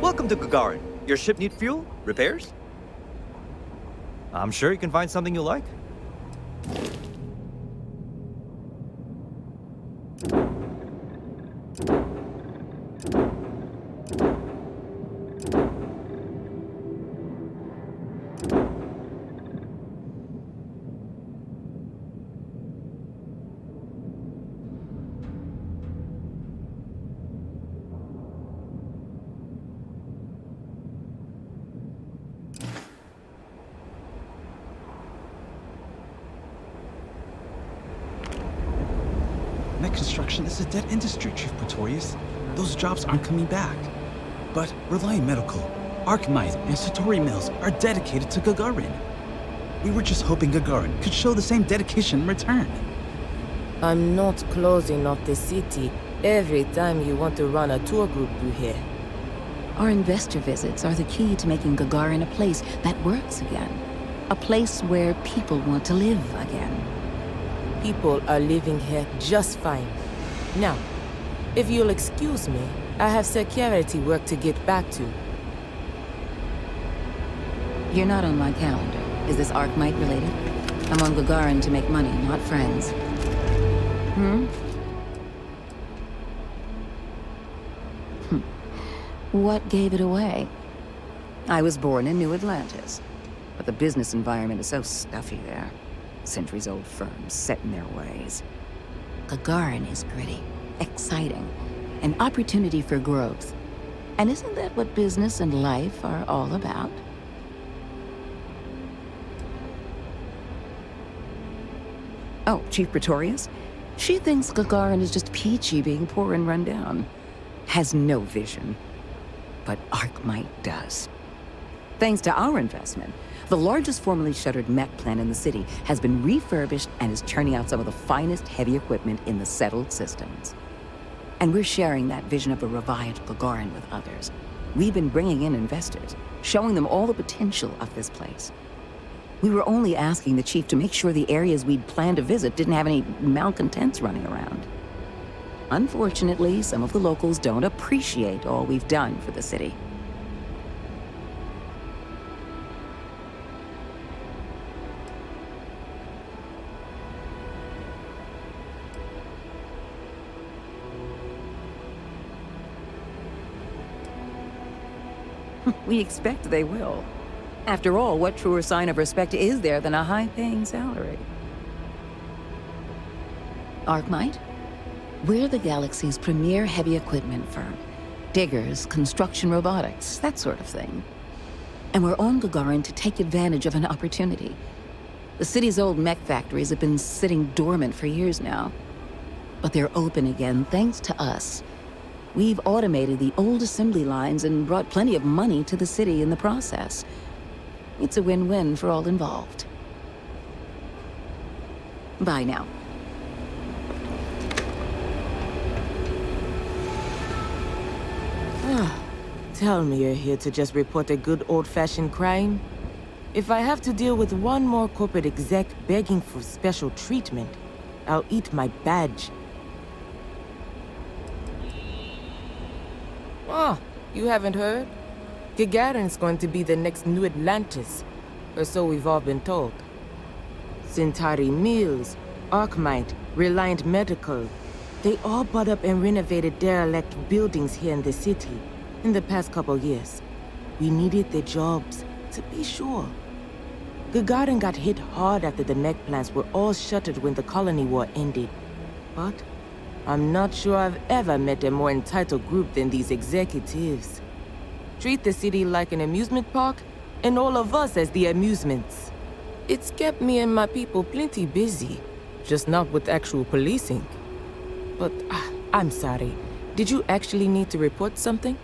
Welcome to Gagarin. Your ship need fuel? Repairs? I'm sure you can find something you like. Mech construction is a dead industry, Chief Pretorius. Those jobs aren't coming back. But Reliant Medical, Archmite, and Satori Mills are dedicated to Gagarin. We were just hoping Gagarin could show the same dedication in return. I'm not closing off the city every time you want to run a tour group through here. Our investor visits are the key to making Gagarin a place that works again. A place where people want to live again. People are living here just fine. Now, if you'll excuse me, I have security work to get back to. You're not on my calendar. Is this Archmite related? I'm on Gagarin to make money, not friends. What gave it away? I was born in New Atlantis, but the business environment is so stuffy there. Centuries-old firms set in their ways. Gagarin is gritty, exciting, an opportunity for growth. And isn't that what business and life are all about? Oh, Chief Pretorius? She thinks Gagarin is just peachy being poor and run down. Has no vision. But Archmite does. Thanks to our investment, the largest formerly shuttered mech plant in the city has been refurbished and is churning out some of the finest heavy equipment in the settled systems. And we're sharing that vision of a revived Gagarin with others. We've been bringing in investors, showing them all the potential of this place. We were only asking the chief to make sure the areas we'd planned to visit didn't have any malcontents running around. Unfortunately, some of the locals don't appreciate all we've done for the city. We expect they will. After all, what truer sign of respect is there than a high-paying salary? Archmite? We're the galaxy's premier heavy equipment firm. Diggers, construction robotics, that sort of thing. And we're on Gagarin to take advantage of an opportunity. The city's old mech factories have been sitting dormant for years now. But they're open again thanks to us. We've automated the old assembly lines and brought plenty of money to the city in the process. It's a win-win for all involved. Bye now. Tell me you're here to just report a good old-fashioned crime? If I have to deal with one more corporate exec begging for special treatment, I'll eat my badge. Oh, you haven't heard? Gagarin's going to be the next New Atlantis, or so we've all been told. Centauri Mills, Archmite, Reliant Medical, they all bought up and renovated derelict buildings here in the city in the past couple years. We needed the jobs, to be sure. Gagarin got hit hard after the mech plants were all shuttered when the Colony War ended. But I'm not sure I've ever met a more entitled group than these executives. Treat the city like an amusement park, and all of us as the amusements. It's kept me and my people plenty busy, just not with actual policing. But, I'm sorry. Did you actually need to report something?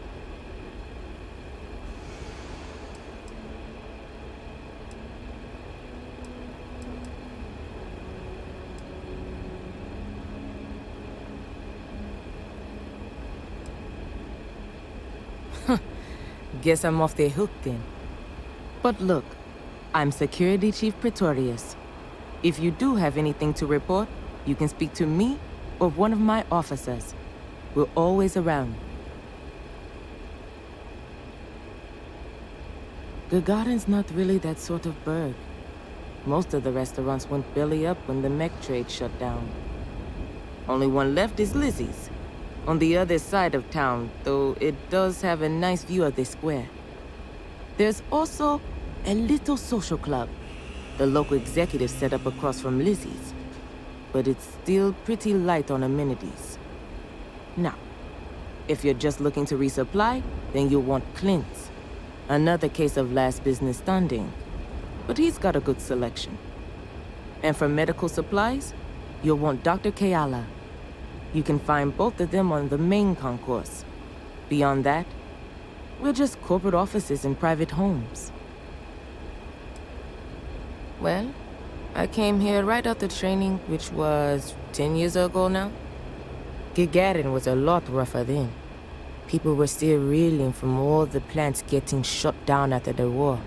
Guess I'm off the hook then. But look, I'm Security Chief Pretorius. If you do have anything to report, you can speak to me or one of my officers. We're always around. Gagarin's not really that sort of burg. Most of the restaurants went belly up when the mech trade shut down. Only one left is Lizzie's, on the other side of town, though it does have a nice view of the square. There's also a little social club the local executive set up across from Lizzie's, but it's still pretty light on amenities. Now, if you're just looking to resupply, then you'll want Clint's. Another case of last business standing, but he's got a good selection. And for medical supplies, you'll want Dr. Keala. You can find both of them on the main concourse. Beyond that, we're just corporate offices and private homes. Well, I came here right after training, which was 10 years ago now. Gagarin was a lot rougher then. People were still reeling from all the plants getting shut down after the war.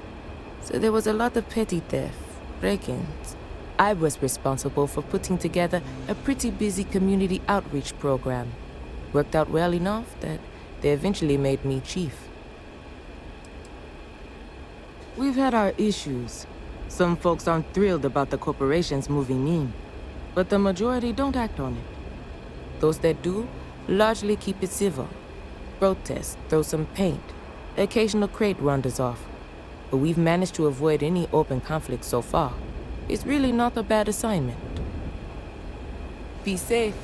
So there was a lot of petty theft, break-ins. I was responsible for putting together a pretty busy community outreach program. Worked out well enough that they eventually made me chief. We've had our issues. Some folks aren't thrilled about the corporations moving in, but the majority don't act on it. Those that do largely keep it civil. Protest, throw some paint, occasional crate wanders off. But we've managed to avoid any open conflict so far. It's really not a bad assignment. Be safe.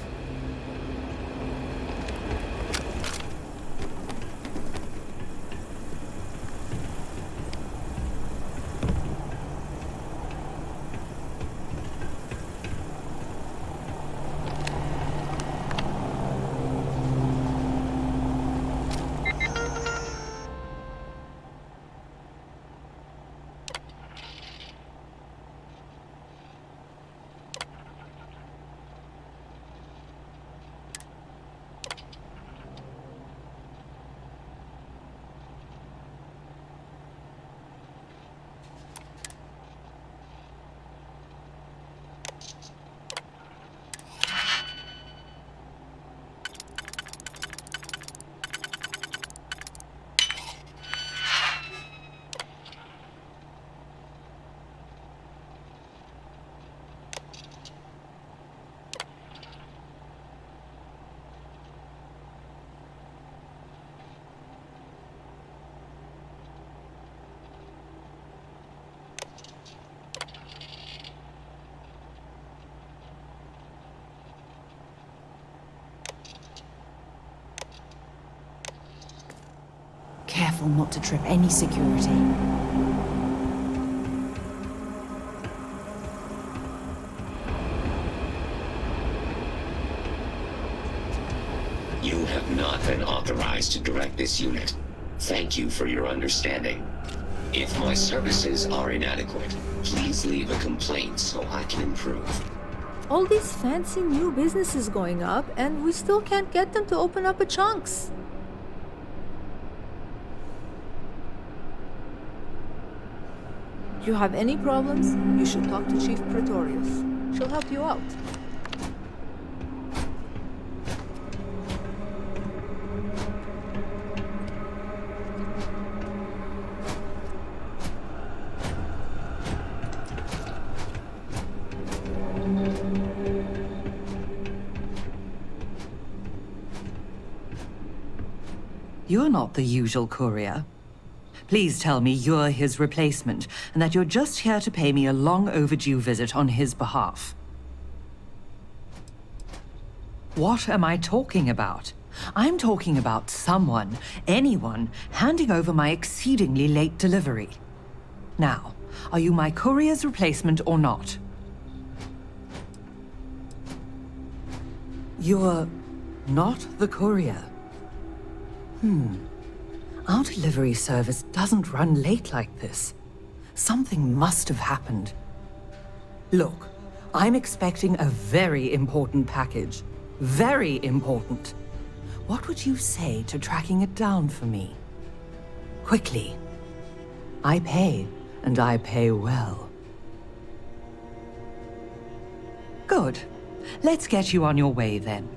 Careful not to trip any security. You have not been authorized to direct this unit. Thank you for your understanding. If my services are inadequate, please leave a complaint so I can improve. All these fancy new businesses going up, and we still can't get them to open up a chunks. If you have any problems, you should talk to Chief Pretorius. She'll help you out. You're not the usual courier. Please tell me you're his replacement, and that you're just here to pay me a long overdue visit on his behalf. What am I talking about? I'm talking about someone, anyone, handing over my exceedingly late delivery. Now, are you my courier's replacement or not? You're not the courier. Our delivery service doesn't run late like this. Something must have happened. Look, I'm expecting a very important package. Very important. What would you say to tracking it down for me? Quickly. I pay, and I pay well. Good. Let's get you on your way then.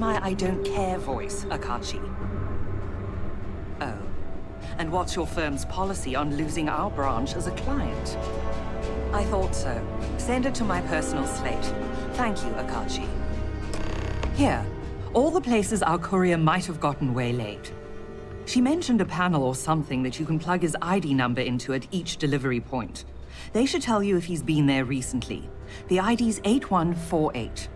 my I don't care voice, Akachi? Oh. And what's your firm's policy on losing our branch as a client? I thought so. Send it to my personal slate. Thank you, Akachi. Here, all the places our courier might have gotten waylaid. She mentioned a panel or something that you can plug his ID number into at each delivery point. They should tell you if he's been there recently. The ID's 8148.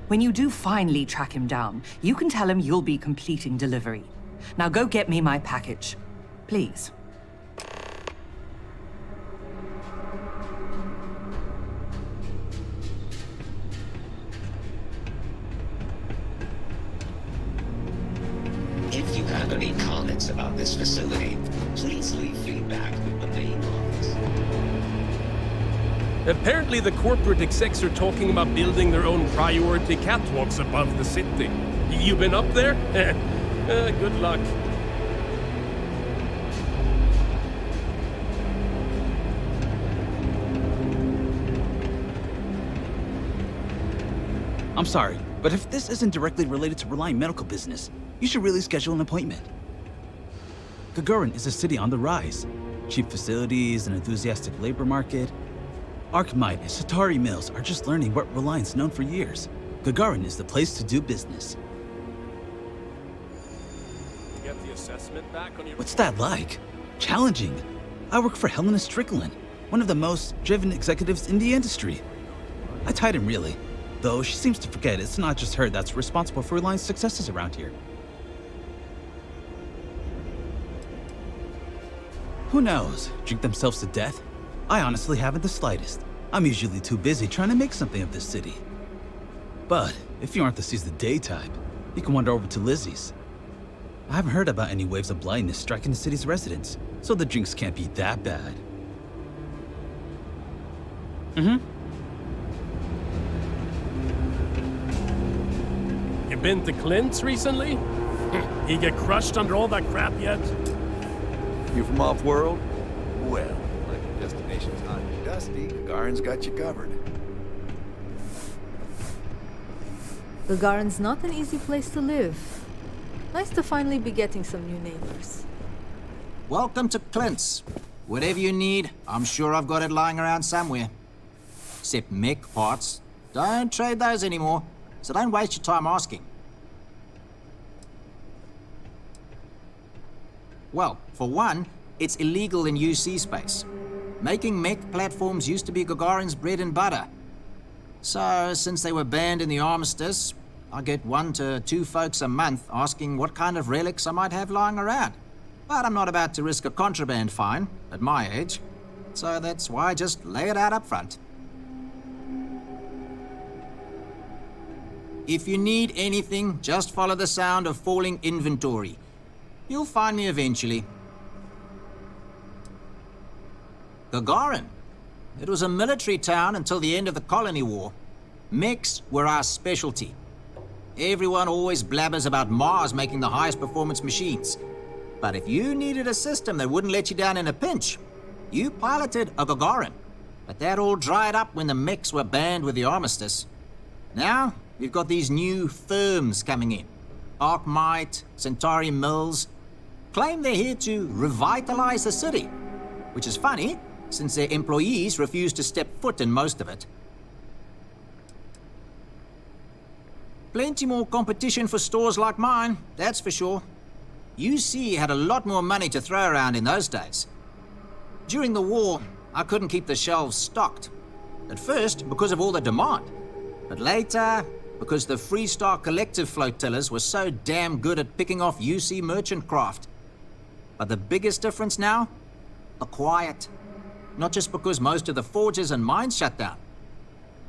When you do finally track him down, you can tell him you'll be completing delivery. Now go get me my package. Please. If you have any comments about this facility, please leave feedback with the main office. Apparently the corporate execs are talking about building their own priority catwalks above the city. You been up there? Good luck. I'm sorry, but if this isn't directly related to Reliant medical business, you should really schedule an appointment. Gagarin is a city on the rise. Cheap facilities, an enthusiastic labor market. Archmite and Satari Mills are just learning what Reliant's known for years. Gagarin is the place to do business. Get the assessment back on your... What's that like? Challenging. I work for Helena Strickland, one of the most driven executives in the industry. I tied him really, though she seems to forget it's not just her that's responsible for Reliant's successes around here. Who knows? Drink themselves to death? I honestly haven't the slightest. I'm usually too busy trying to make something of this city. But if you aren't the seize the day type, you can wander over to Lizzie's. I haven't heard about any waves of blindness striking the city's residents, so the drinks can't be that bad. You been to Clint's recently? He get crushed under all that crap yet? You from off-world? Well, like your destination's hot and dusty, Gagarin's got you covered. Gagarin's not an easy place to live. Nice to finally be getting some new neighbors. Welcome to Clint's. Whatever you need, I'm sure I've got it lying around somewhere. Except mech parts. Don't trade those anymore, so don't waste your time asking. Well, for one, it's illegal in UC space. Making mech platforms used to be Gagarin's bread and butter. So, since they were banned in the armistice, I get 1 to 2 folks a month asking what kind of relics I might have lying around. But I'm not about to risk a contraband fine at my age, so that's why I just lay it out up front. If you need anything, just follow the sound of falling inventory. You'll find me eventually. Gagarin. It was a military town until the end of the Colony War. Mechs were our specialty. Everyone always blabbers about Mars making the highest performance machines. But if you needed a system that wouldn't let you down in a pinch, you piloted a Gagarin. But that all dried up when the mechs were banned with the armistice. Now, we've got these new firms coming in. Archmite, Centauri Mills. Claim they're here to revitalize the city. Which is funny, since their employees refuse to step foot in most of it. Plenty more competition for stores like mine, that's for sure. UC had a lot more money to throw around in those days. During the war, I couldn't keep the shelves stocked. At first, because of all the demand. But later, because the Freestar collective flotillas were so damn good at picking off UC merchant craft. But the biggest difference now? The quiet. Not just because most of the forges and mines shut down.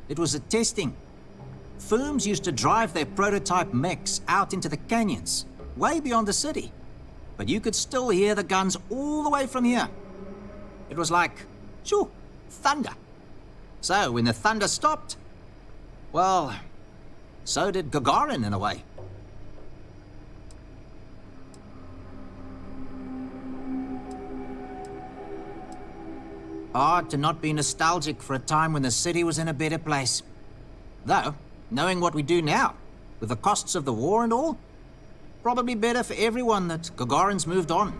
It was the testing. Firms used to drive their prototype mechs out into the canyons, way beyond the city. But you could still hear the guns all the way from here. It was like, shoo, thunder. So when the thunder stopped, well, so did Gagarin in a way. Hard to not be nostalgic for a time when the city was in a better place. Though, knowing what we do now, with the costs of the war and all. Probably better for everyone that Gagarin's moved on.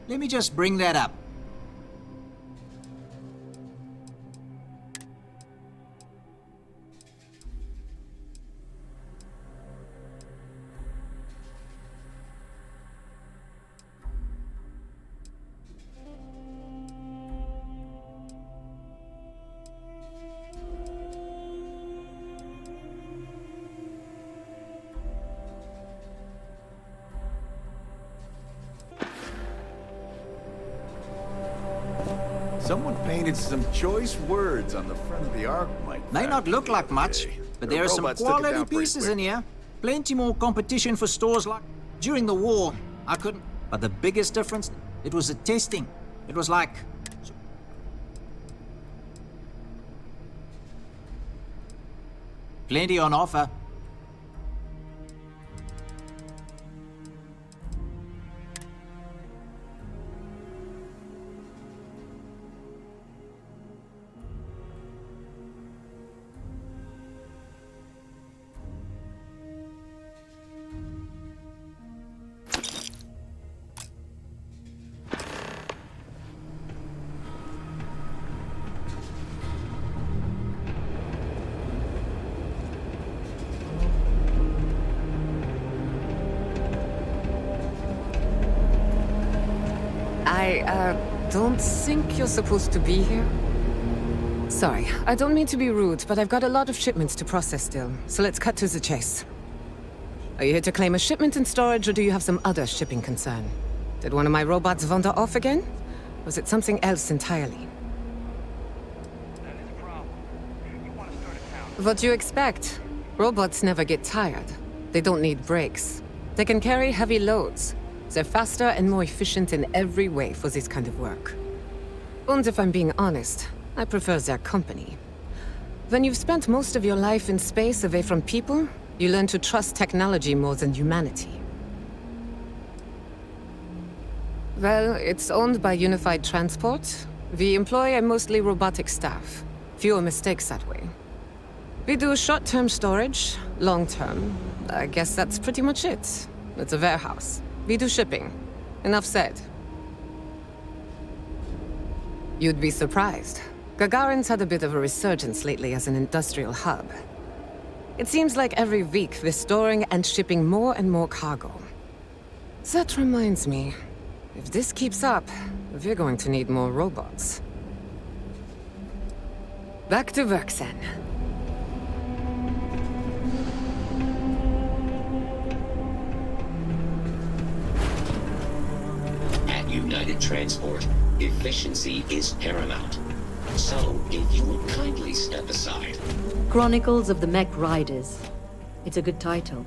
Let me just bring that up. Someone painted some choice words on the front of the Arcmite. May not look like much, but there are some quality pieces in here. Plenty more competition for stores like... During the war, I couldn't... But the biggest difference, it was the testing. It was like... Plenty on offer. I don't think you're supposed to be here. Sorry, I don't mean to be rude, but I've got a lot of shipments to process still, so let's cut to the chase. Are you here to claim a shipment in storage, or do you have some other shipping concern? Did one of my robots wander off again? Or was it something else entirely? What do you expect? Robots never get tired. They don't need breaks. They can carry heavy loads. They're faster and more efficient in every way for this kind of work. And if I'm being honest, I prefer their company. When you've spent most of your life in space away from people, you learn to trust technology more than humanity. Well, it's owned by Unified Transport. We employ a mostly robotic staff. Fewer mistakes that way. We do short-term storage, long-term. I guess that's pretty much it. It's a warehouse. We do shipping. Enough said. You'd be surprised. Gagarin's had a bit of a resurgence lately as an industrial hub. It seems like every week we're storing and shipping more and more cargo. That reminds me, if this keeps up, we're going to need more robots. Back to work then. United Transport, efficiency is paramount. So, if you would kindly step aside. Chronicles of the Mech Riders. It's a good title.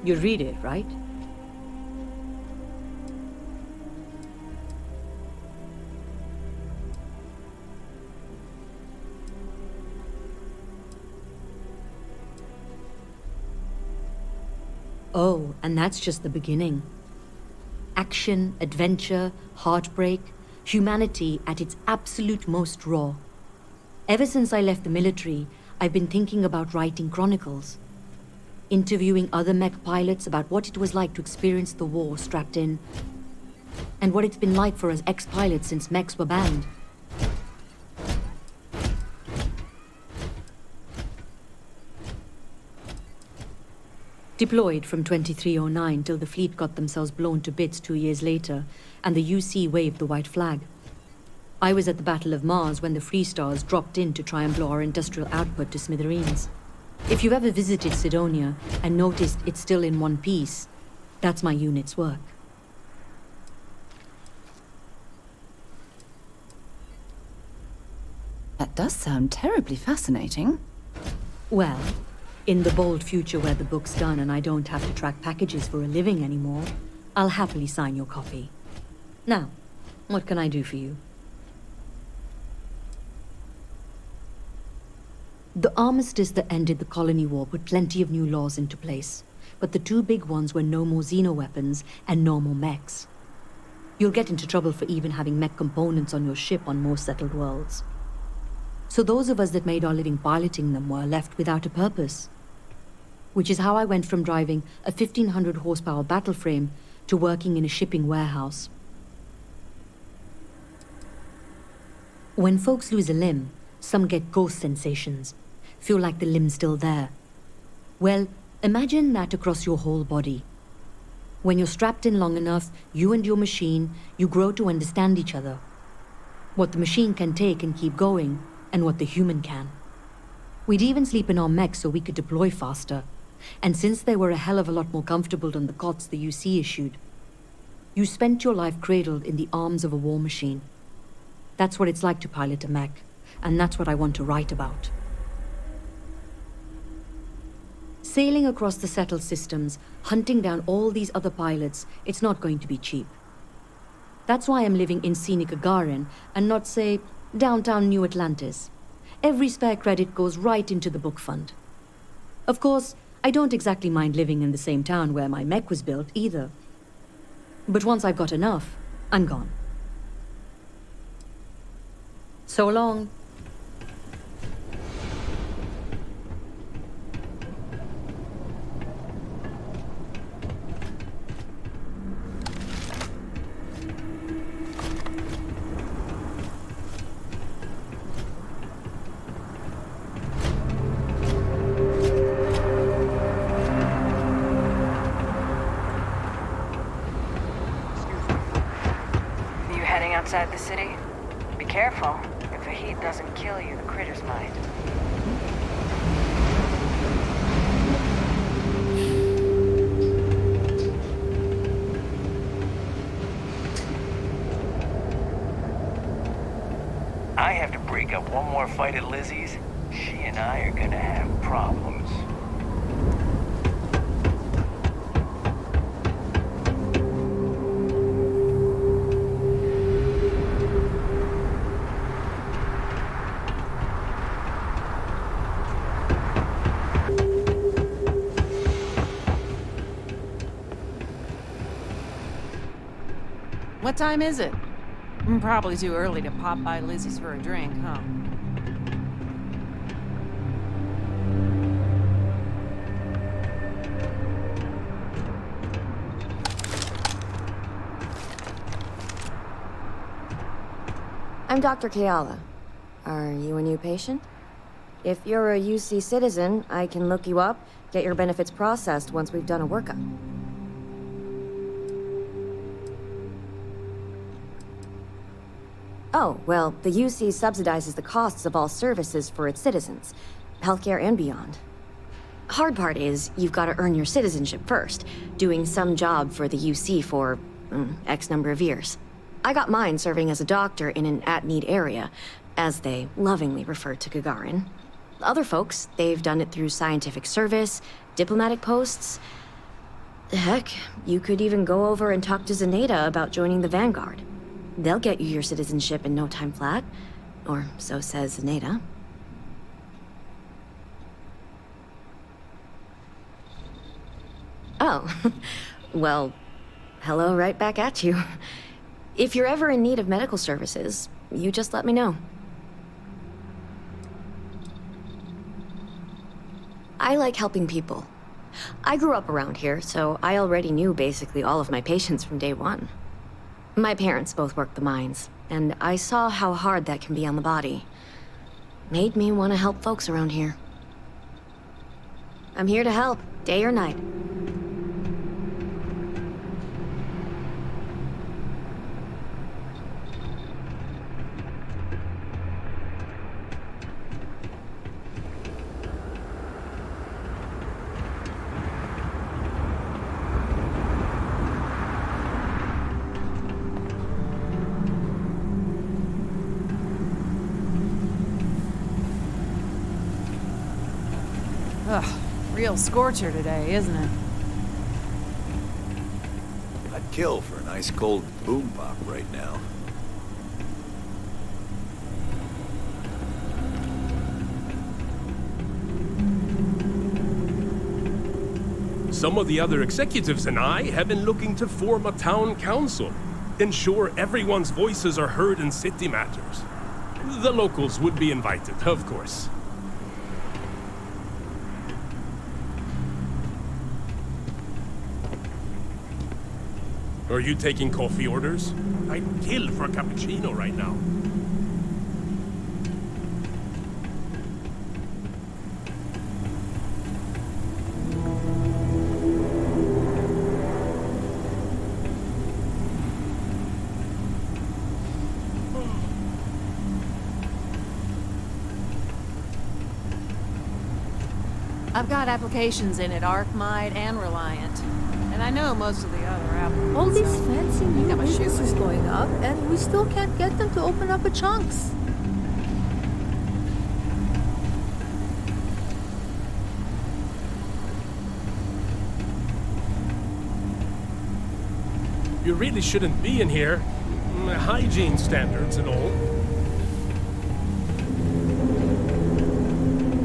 You read it, right? Oh, and that's just the beginning. Action, adventure, heartbreak, humanity at its absolute most raw. Ever since I left the military, I've been thinking about writing chronicles. Interviewing other mech pilots about what it was like to experience the war strapped in, and what it's been like for us ex-pilots since mechs were banned. Deployed from 2309 till the fleet got themselves blown to bits 2 years later, and the UC waved the white flag. I was at the Battle of Mars when the Freestars dropped in to try and blow our industrial output to smithereens. If you've ever visited Sidonia and noticed it's still in one piece, that's my unit's work. That does sound terribly fascinating. Well, in the bold future where the book's done and I don't have to track packages for a living anymore, I'll happily sign your copy. Now, what can I do for you? The armistice that ended the colony war put plenty of new laws into place, but the two big ones were no more xeno-weapons and no more mechs. You'll get into trouble for even having mech components on your ship on more settled worlds. So those of us that made our living piloting them were left without a purpose. Which is how I went from driving a 1500 horsepower battle frame to working in a shipping warehouse. When folks lose a limb, some get ghost sensations, feel like the limb's still there. Well, imagine that across your whole body. When you're strapped in long enough, you and your machine, you grow to understand each other. What the machine can take and keep going, and what the human can. We'd even sleep in our mechs so we could deploy faster. And since they were a hell of a lot more comfortable than the cots the UC issued, you spent your life cradled in the arms of a war machine. That's what it's like to pilot a mech, and that's what I want to write about. Sailing across the settled systems, hunting down all these other pilots, it's not going to be cheap. That's why I'm living in scenic Gagarin, and not, say, downtown New Atlantis. Every spare credit goes right into the book fund. Of course, I don't exactly mind living in the same town where my mech was built, either. But once I've got enough, I'm gone. So long. You heading outside the city? Be careful. If the heat doesn't kill you, the critters might. I have to break up one more fight at Lizzie's. She and I are gonna have problems. What time is it? Probably too early to pop by Lizzie's for a drink, huh? I'm Dr. Keala. Are you a new patient? If you're a UC citizen, I can look you up, get your benefits processed once we've done a workup. Oh, well, the UC subsidizes the costs of all services for its citizens, healthcare and beyond. Hard part is, you've got to earn your citizenship first, doing some job for the UC for X number of years. I got mine serving as a doctor in an at-need area, as they lovingly refer to Gagarin. Other folks, they've done it through scientific service, diplomatic posts. Heck, you could even go over and talk to Zenaida about joining the Vanguard. They'll get you your citizenship in no time flat. Or so says Zenaida. Oh, well, hello right back at you. If you're ever in need of medical services, you just let me know. I like helping people. I grew up around here, so I already knew basically all of my patients from day one. My parents both worked the mines, and I saw how hard that can be on the body. Made me want to help folks around here. I'm here to help, day or night. Ugh, real scorcher today, isn't it? I'd kill for an ice cold boom pop right now. Some of the other executives and I have been looking to form a town council. Ensure everyone's voices are heard in city matters. The locals would be invited, of course. Are you taking coffee orders? I'd kill for a cappuccino right now. I've got applications in at Arkmite and Reliant. And I know most of the other applicants. All these so fancy I think new I'm a businesses shoo-in. going up, and we still can't get them to open up a chunks. You really shouldn't be in here. Hygiene standards and all.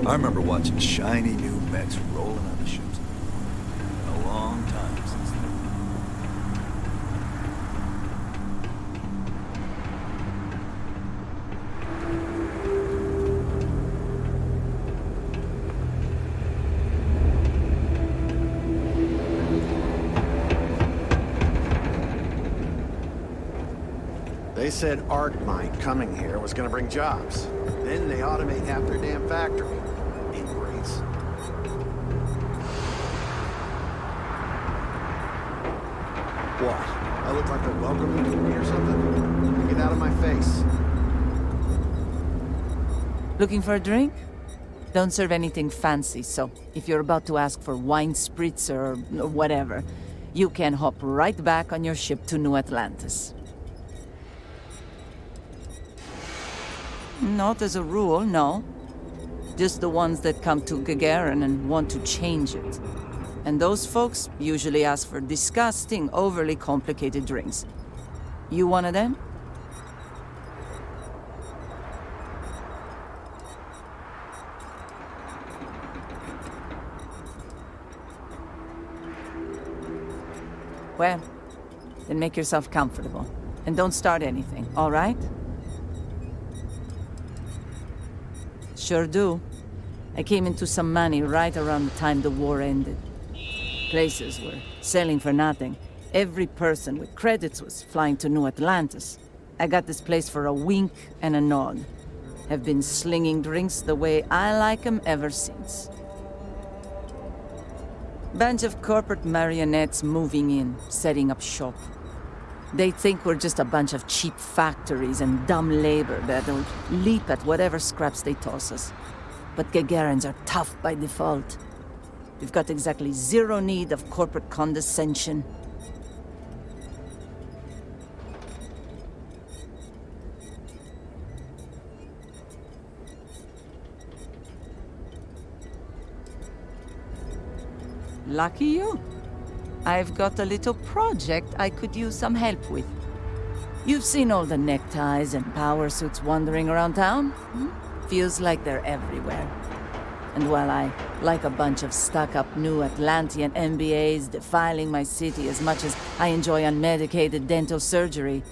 I remember watching shiny new mechs rolling on the ships. Been a long time since then. They said Arkmite coming here was gonna bring jobs. Then they automate half their damn factory. Ingrates. What? I look like they're welcoming to me or something? Get out of my face. Looking for a drink? Don't serve anything fancy, so if you're about to ask for wine spritzer or whatever, you can hop right back on your ship to New Atlantis. Not as a rule, no. Just the ones that come to Gagarin and want to change it. And those folks usually ask for disgusting, overly complicated drinks. You one of them? Well, then make yourself comfortable. And don't start anything, all right? Sure do. I came into some money right around the time the war ended. Places were selling for nothing. Every person with credits was flying to New Atlantis. I got this place for a wink and a nod. Have been slinging drinks the way I like 'em ever since. Bunch of corporate marionettes moving in, setting up shop. They think we're just a bunch of cheap factories and dumb labor that'll leap at whatever scraps they toss us. But Gagarins are tough by default. We've got exactly zero need of corporate condescension. Lucky you. I've got a little project I could use some help with. You've seen all the neckties and power suits wandering around town? Feels like they're everywhere. And while I like a bunch of stuck-up new Atlantean MBAs defiling my city as much as I enjoy unmedicated dental surgery,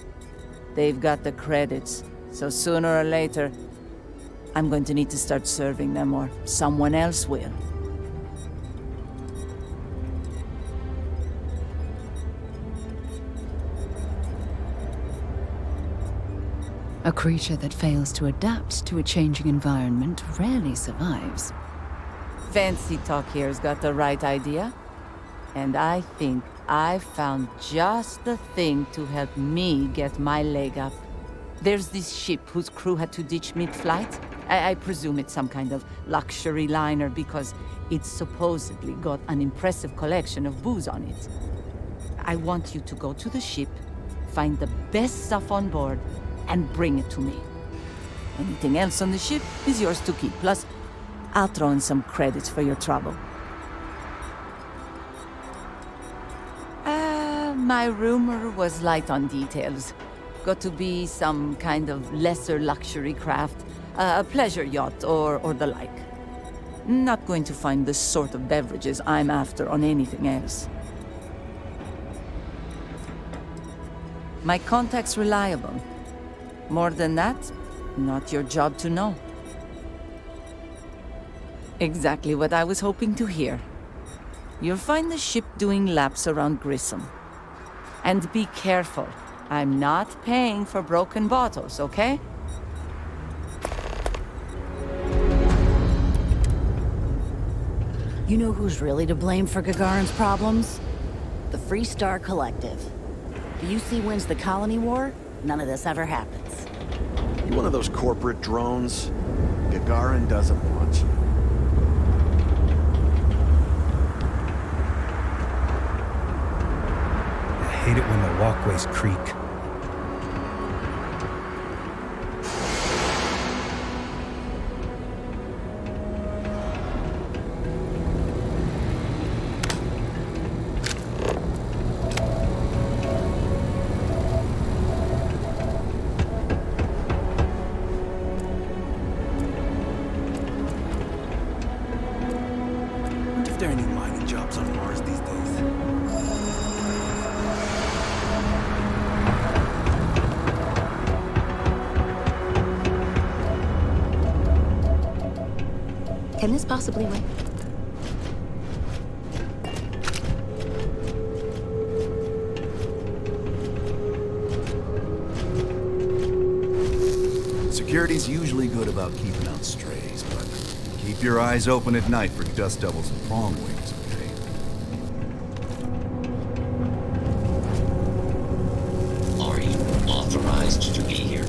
they've got the credits. So sooner or later, I'm going to need to start serving them, or someone else will. A creature that fails to adapt to a changing environment rarely survives. Fancy Talk here's got the right idea. And I think I found just the thing to help me get my leg up. There's this ship whose crew had to ditch mid-flight. I presume it's some kind of luxury liner because it's supposedly got an impressive collection of booze on it. I want you to go to the ship, find the best stuff on board, and bring it to me. Anything else on the ship is yours to keep. Plus, I'll throw in some credits for your trouble. My rumor was light on details. Got to be some kind of lesser luxury craft, a pleasure yacht or the like. Not going to find the sort of beverages I'm after on anything else. My contact's reliable. More than that, Not your job to know. Exactly what I was hoping to hear. You'll find the ship doing laps around Grissom. And be careful. I'm not paying for broken bottles, okay? You know who's really to blame for Gagarin's problems? The Freestar Collective. The UC wins the Colony War, none of this ever happens. You one of those corporate drones? Gagarin doesn't want you. I hate it when the walkways creak. If there are any mining jobs on Mars these days. Can this possibly wait? Security's usually good about keeping out strays, but keep your eyes open at night for dust devils and prong wings, okay? Are you authorized to be here?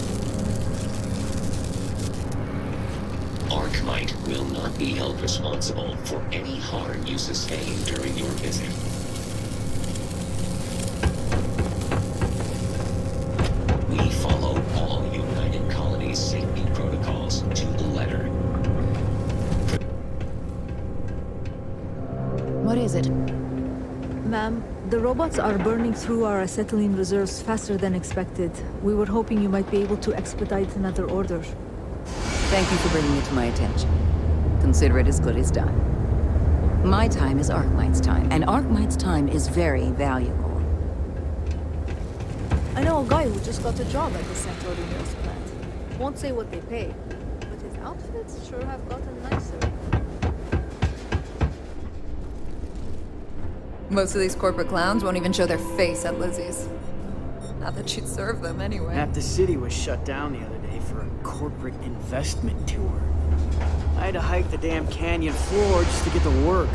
Archmite will not be held responsible for any harm you sustain during your visit. We follow all United Colonies safety protocols to the letter. What is it? Ma'am, the robots are burning through our acetylene reserves faster than expected. We were hoping you might be able to expedite another order. Thank you for bringing it to my attention. Consider it as good as done. My time is Archmite's time, and Archmite's time is very valuable. I know a guy who just got a job at the Centauri Mills plant. Won't say what they pay, but his outfits sure have gotten nicer. Most of these corporate clowns won't even show their face at Lizzie's. Not that she'd serve them anyway. Half the city was shut down the other day for a corporate investment tour. I had to hike the damn canyon floor just to get to work.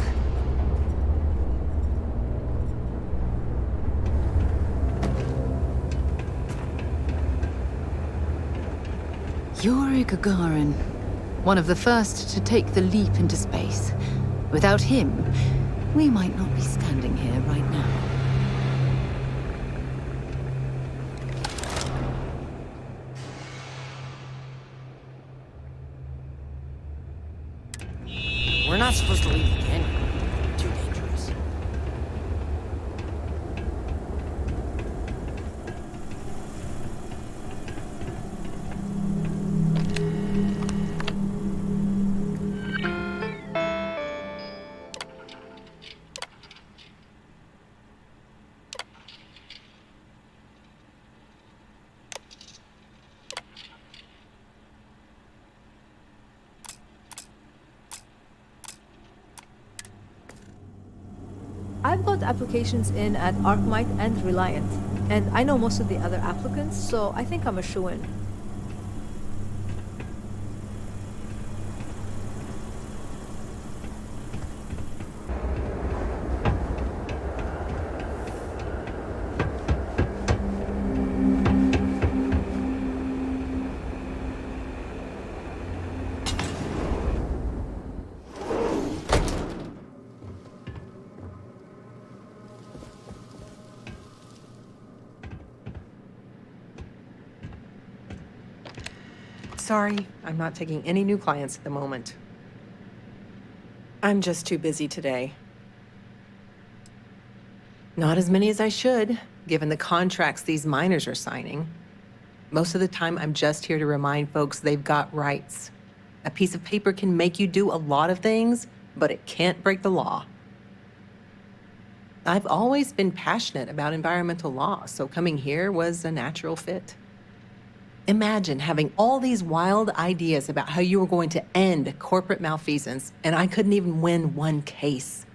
Yuri Gagarin, one of the first to take the leap into space. Without him, we might not be standing here right now. We're not supposed to leave the canyon. Too dangerous. I've got applications in at Archmite and Reliant, and I know most of the other applicants, so I think I'm a shoo-in. Sorry, I'm not taking any new clients at the moment. I'm just too busy today. Not as many as I should, given the contracts these miners are signing. Most of the time, I'm just here to remind folks they've got rights. A piece of paper can make you do a lot of things, but it can't break the law. I've always been passionate about environmental law, so coming here was a natural fit. Imagine having all these wild ideas about how you were going to end corporate malfeasance, and I couldn't even win one case.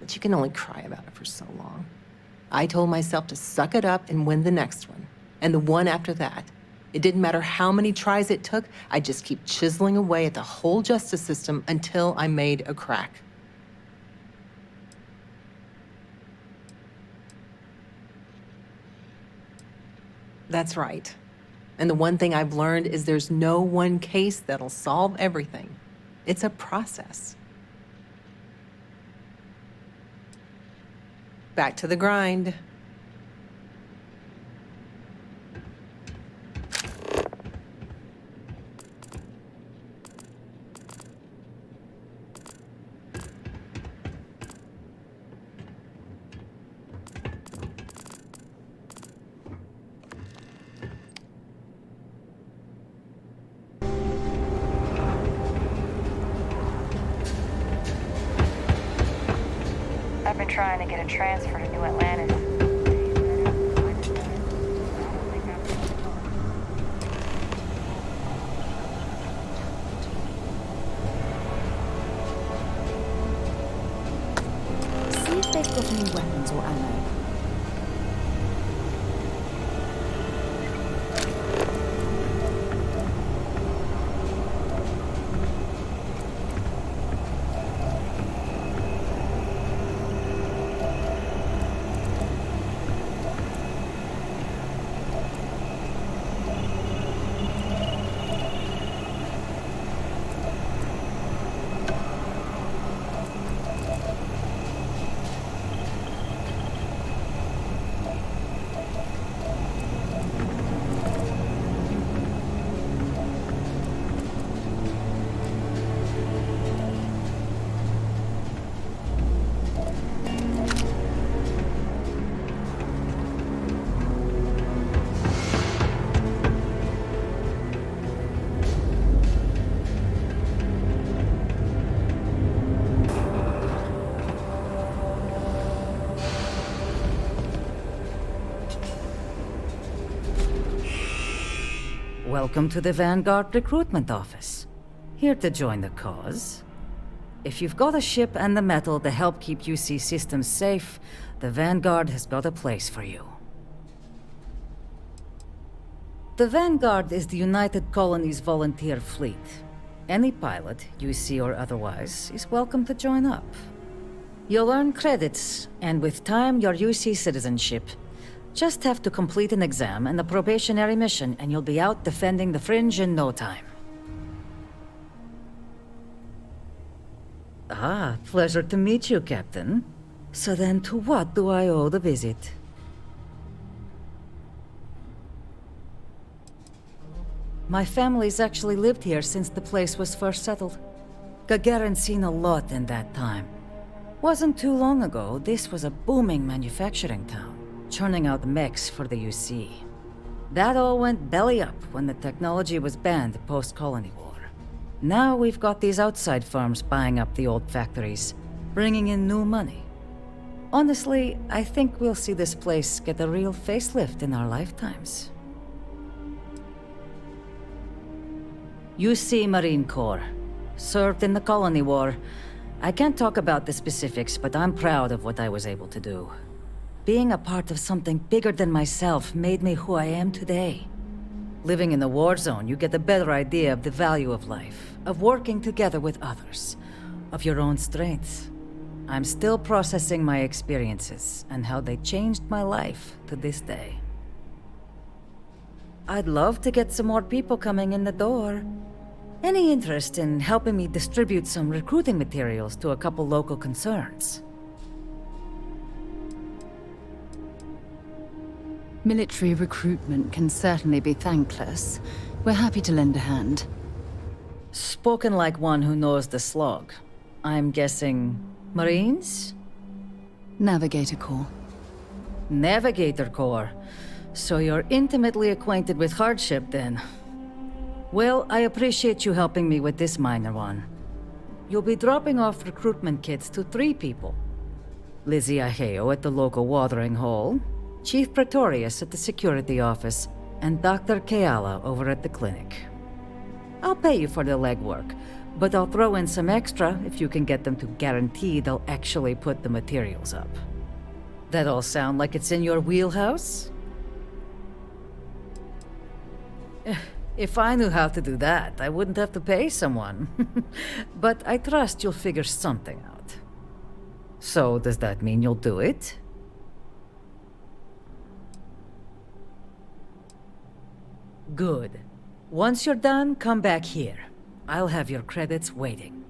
But you can only cry about it for so long. I told myself to suck it up and win the next one, and the one after that. It didn't matter how many tries it took, I'd just keep chiseling away at the whole justice system until I made a crack. That's right. And the one thing I've learned is there's no one case that'll solve everything. It's a process. Back to the grind. I've been trying to get a transfer to New Atlantis. See if they've got any weapons or ammo. Welcome to the Vanguard Recruitment Office. Here to join the cause. If you've got a ship and the metal to help keep UC systems safe, the Vanguard has got a place for you. The Vanguard is the United Colonies volunteer fleet. Any pilot, UC or otherwise, is welcome to join up. You'll earn credits, and with time, your UC citizenship. Just have to complete an exam and a probationary mission, and you'll be out defending the Fringe in no time. Ah, pleasure to meet you, Captain. So then, to what do I owe the visit? My family's actually lived here since the place was first settled. Gagarin's seen a lot in that time. Wasn't too long ago, this was a booming manufacturing town, churning out mechs for the UC. That all went belly up when the technology was banned post-Colony War. Now we've got these outside firms buying up the old factories, bringing in new money. Honestly, I think we'll see this place get a real facelift in our lifetimes. UC Marine Corps. Served in the Colony War. I can't talk about the specifics, but I'm proud of what I was able to do. Being a part of something bigger than myself made me who I am today. Living in the war zone, you get a better idea of the value of life, of working together with others, of your own strengths. I'm still processing my experiences and how they changed my life to this day. I'd love to get some more people coming in the door. Any interest in helping me distribute some recruiting materials to a couple local concerns? Military recruitment can certainly be thankless. We're happy to lend a hand. Spoken like one who knows the slog. I'm guessing Marines? Navigator Corps. Navigator Corps. So you're intimately acquainted with hardship, then. Well, I appreciate you helping me with this minor one. You'll be dropping off recruitment kits to 3 people. Lizzie Aheo at the local watering hole, Chief Pretorius at the security office, and Dr. Keala over at the clinic. I'll pay you for the legwork, but I'll throw in some extra if you can get them to guarantee they'll actually put the materials up. That all sound like it's in your wheelhouse? If I knew how to do that, I wouldn't have to pay someone. But I trust you'll figure something out. So, does that mean you'll do it? Good. Once you're done, come back here. I'll have your credits waiting.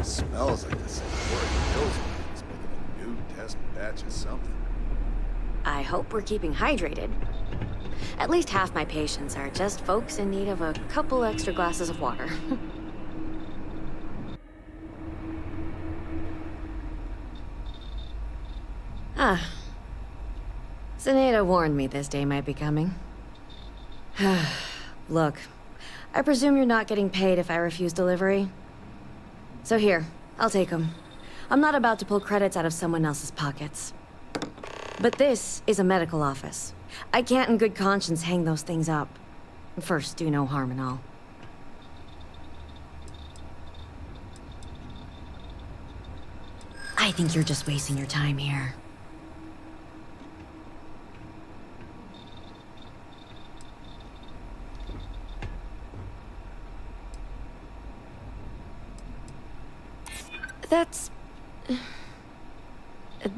Smells like the Centauri Hills is making a new test batch of something. I hope we're keeping hydrated. At least half my patients are just folks in need of a couple extra glasses of water. Zenaida warned me this day might be coming. Look, I presume you're not getting paid if I refuse delivery. So here, I'll take them. I'm not about to pull credits out of someone else's pockets. But this is a medical office. I can't in good conscience hang those things up. First, do no harm and all. I think you're just wasting your time here.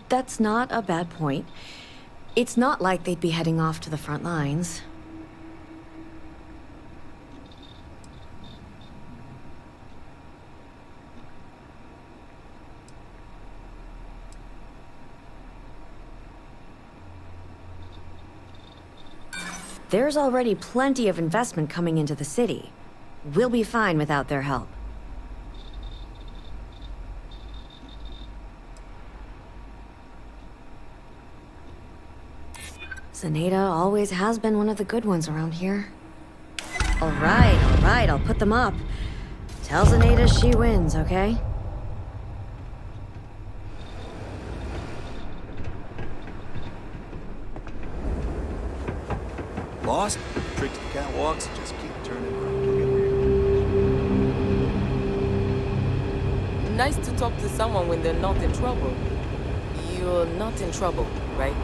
That's not a bad point. It's not like they'd be heading off to the front lines. There's already plenty of investment coming into the city. We'll be fine without their help. Zenaida always has been one of the good ones around here. All right, I'll put them up. Tell Zenaida she wins, okay? Lost? Tricks the catwalks, just keep turning around. Nice to talk to someone when they're not in trouble. You're not in trouble, right?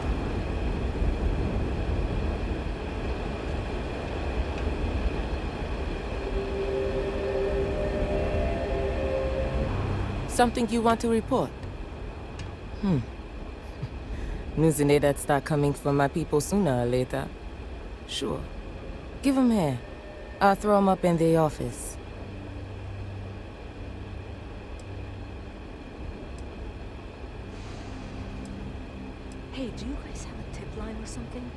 Something you want to report? Knew Zenaia'd start coming for my people sooner or later. Sure. Give 'em here. I'll throw 'em up in the office. Hey, do you guys have a tip line or something?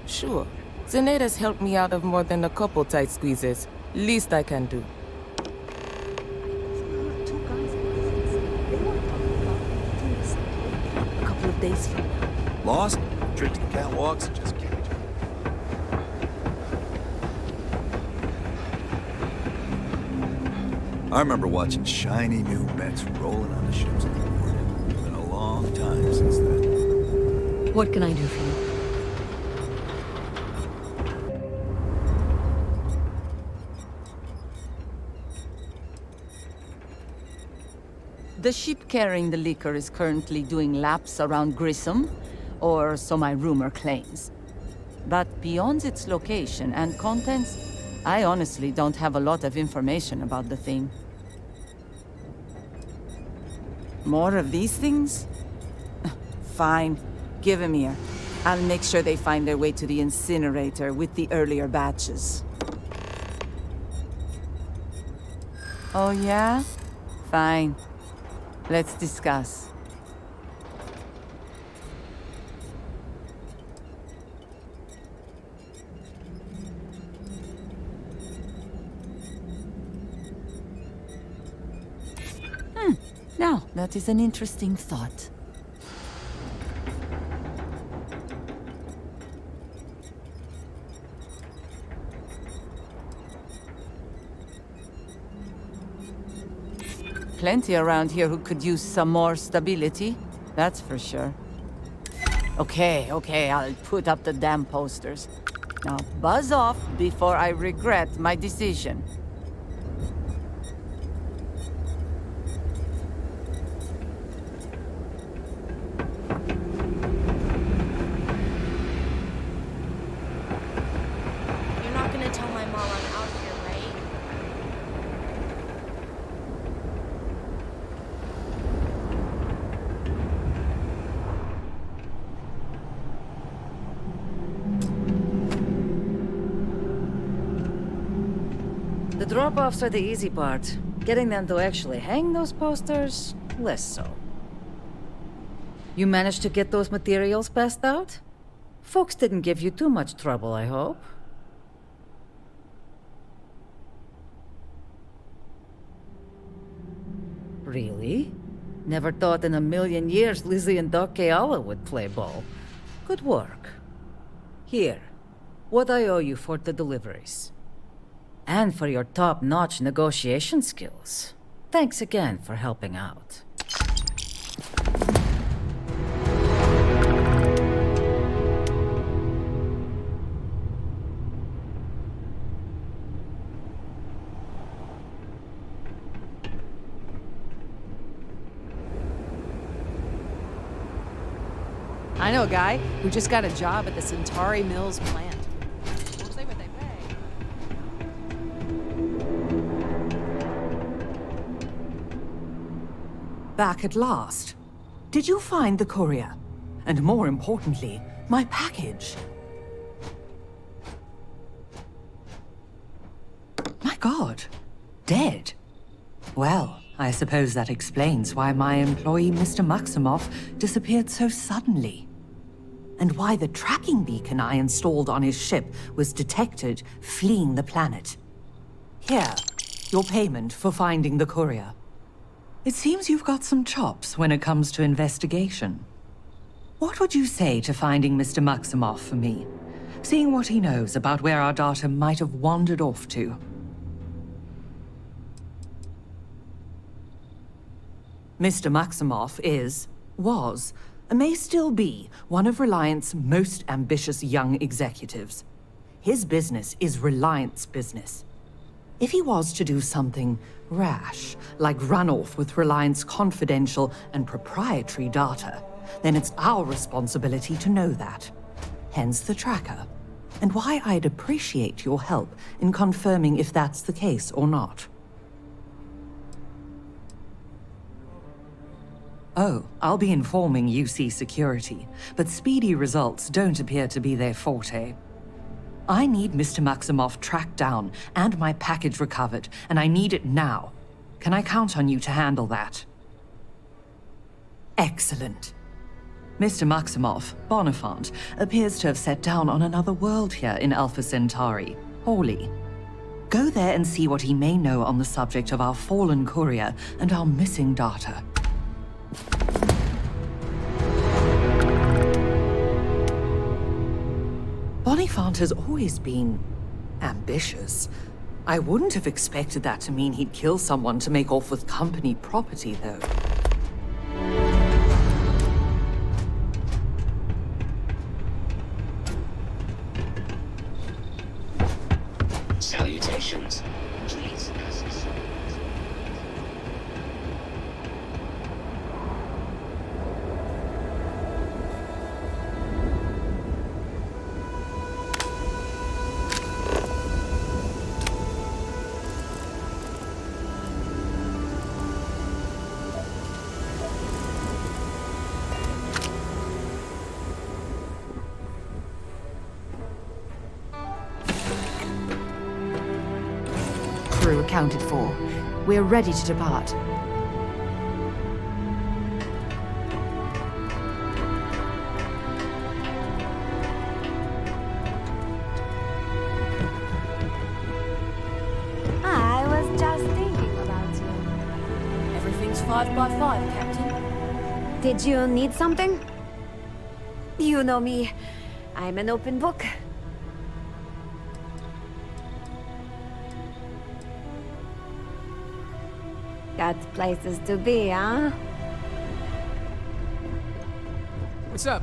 Sure. Zenaia'd's helped me out of more than a couple tight squeezes. Least I can do. A couple of days from now. Lost? Tricks the catwalks, just keep turning. I remember watching shiny new mechs rolling on the ships of the port. It's been a long time since then. What can I do for you? The ship carrying the liquor is currently doing laps around Grissom, or so my rumor claims. But beyond its location and contents, I honestly don't have a lot of information about the thing. More of these things? Fine. Give 'em here. I'll make sure they find their way to the incinerator with the earlier batches. Oh yeah? Fine. Let's discuss. That is an interesting thought. Plenty around here who could use some more stability, that's for sure. Okay, I'll put up the damn posters. Now buzz off before I regret my decision. You're not gonna tell my mom I'm out here, right? The drop-offs are the easy part. Getting them to actually hang those posters, less so. You managed to get those materials passed out? Folks didn't give you too much trouble, I hope. Really? Never thought in a million years Lizzie and Doc Keala would play ball. Good work. Here, what I owe you for the deliveries. And for your top-notch negotiation skills. Thanks again for helping out. I know a guy who just got a job at the Centauri Mills plant. Won't say what they pay. Back at last. Did you find the courier? And more importantly, my package? My God, dead. Well, I suppose that explains why my employee, Mr. Maximoff, disappeared so suddenly. And why the tracking beacon I installed on his ship was detected fleeing the planet. Here, your payment for finding the courier. It seems you've got some chops when it comes to investigation. What would you say to finding Mr. Maximoff for me? Seeing what he knows about where our data might have wandered off to. Mr. Maximoff was, and may still be, one of Reliant's most ambitious young executives. His business is Reliant's business. If he was to do something rash, like run off with Reliant's confidential and proprietary data, then it's our responsibility to know that. Hence the tracker, and why I'd appreciate your help in confirming if that's the case or not. Oh, I'll be informing UC Security, but speedy results don't appear to be their forte. I need Mr. Maximoff tracked down and my package recovered, and I need it now. Can I count on you to handle that? Excellent. Mr. Maximoff, Bonifant, appears to have set down on another world here in Alpha Centauri, Hawley. Go there and see what he may know on the subject of our fallen courier and our missing data. Bonifant has always been ambitious. I wouldn't have expected that to mean he'd kill someone to make off with company property, though. Salutations. Please. Crew accounted for. We're ready to depart. I was just thinking about you. Everything's 5 by 5, Captain. Did you need something? You know me. I'm an open book. Got places to be, huh? What's up?